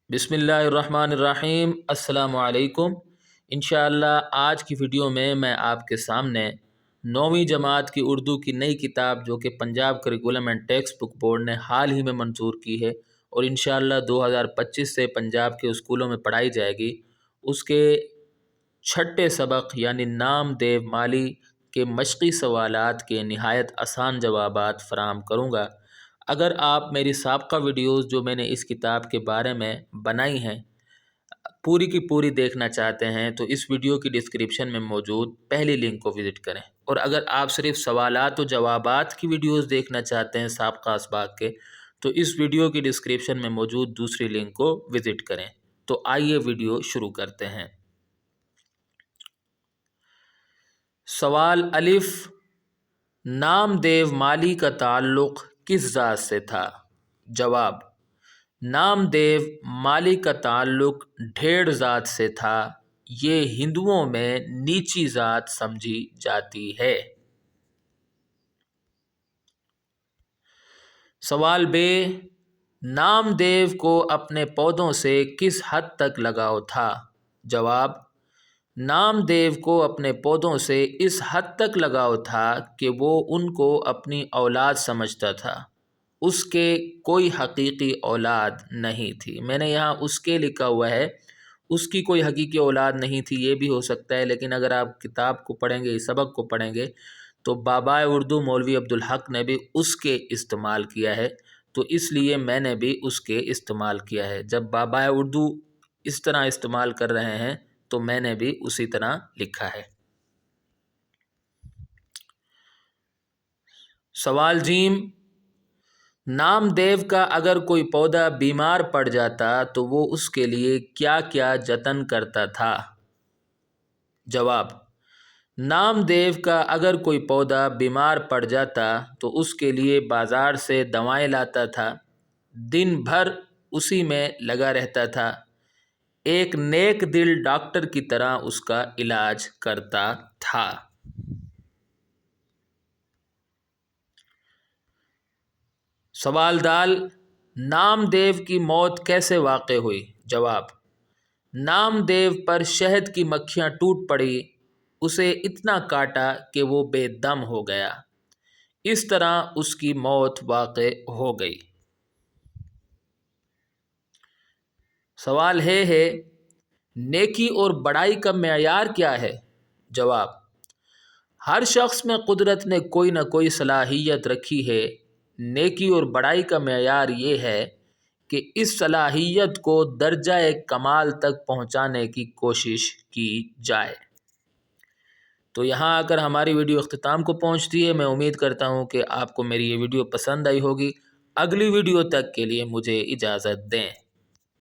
बिस्मिल्लाहिर्रहमानिर्रहीम। अस्सलामु अलैकुम। इंशाअल्लाह आज की वीडियो में मैं आपके सामने 9वीं जमात की उर्दू की नई किताब जो कि Punjab curriculum and text book board ने हाल ही में मंजूर की है और इंशाअल्लाह 2025 से पंजाब के स्कूलों में पढ़ाई जाएगी, उसके छठे सबक यानी नाम देव माली के मशक़ी सवालात के नहायत आसान जवाबात फ़राहम करूँगा। अगर आप मेरी साबका वीडियोज़ जो मैंने इस किताब के बारे में बनाई हैं पूरी की पूरी देखना चाहते हैं तो इस वीडियो की डिस्क्रिप्शन में मौजूद पहली लिंक को विज़िट करें, और अगर आप सिर्फ सवालात और जवाबात की वीडियोज़ देखना चाहते हैं साबका असबाक के तो इस वीडियो की डिस्क्रिप्शन में मौजूद दूसरी लिंक को विज़िट करें। तो आइए वीडियो शुरू करते हैं। सवाल अलिफ, नामदेव माली का ताल्लुक़ किस ज़ात से था? जवाब, नामदेव माली का ताल्लुक़ ढेड़ ज़ात से था। ये हिंदुओं में नीची ज़ात समझी जाती है। सवाल बे, नामदेव को अपने पौधों से किस हद तक लगाव था? जवाब, नामदेव को अपने पौधों से इस हद तक लगाव था कि वो उनको अपनी औलाद समझता था। उसके कोई हकीकी औलाद नहीं थी। मैंने यहाँ उसके लिखा हुआ है, उसकी कोई हकीकी औलाद नहीं थी, ये भी हो सकता है, लेकिन अगर आप किताब को पढ़ेंगे, इस सबक को पढ़ेंगे तो बाबाए उर्दू मौलवी अब्दुल हक ने भी उसके इस्तेमाल किया है, तो इसलिए मैंने भी उसके इस्तेमाल किया है। जब बाबाए उर्दू इस तरह इस्तेमाल कर रहे हैं तो मैंने भी उसी तरह लिखा है। सवाल जीम, नामदेव का अगर कोई पौधा बीमार पड़ जाता तो वो उसके लिए क्या क्या जतन करता था? जवाब, नामदेव का अगर कोई पौधा बीमार पड़ जाता तो उसके लिए बाज़ार से दवाएं लाता था, दिन भर उसी में लगा रहता था, एक नेक दिल डॉक्टर की तरह उसका इलाज करता था। सवाल दाल, नामदेव की मौत कैसे वाक़ हुई? जवाब, नामदेव पर शहद की मक्खियाँ टूट पड़ी, उसे इतना काटा कि वो बेदम हो गया, इस तरह उसकी मौत वाक़ हो गई। सवाल है नेकी और बड़ाई का मेयार क्या है? जवाब, हर शख्स में कुदरत ने कोई ना कोई सलाहियत रखी है। नेकी और बड़ाई का मेयार ये है कि इस सलाहियत को दर्जा कमाल तक पहुंचाने की कोशिश की जाए। तो यहाँ आकर हमारी वीडियो अख्तिताम को पहुँचती है। मैं उम्मीद करता हूँ कि आपको मेरी ये वीडियो पसंद आई होगी। अगली वीडियो तक के लिए मुझे इजाज़त दें।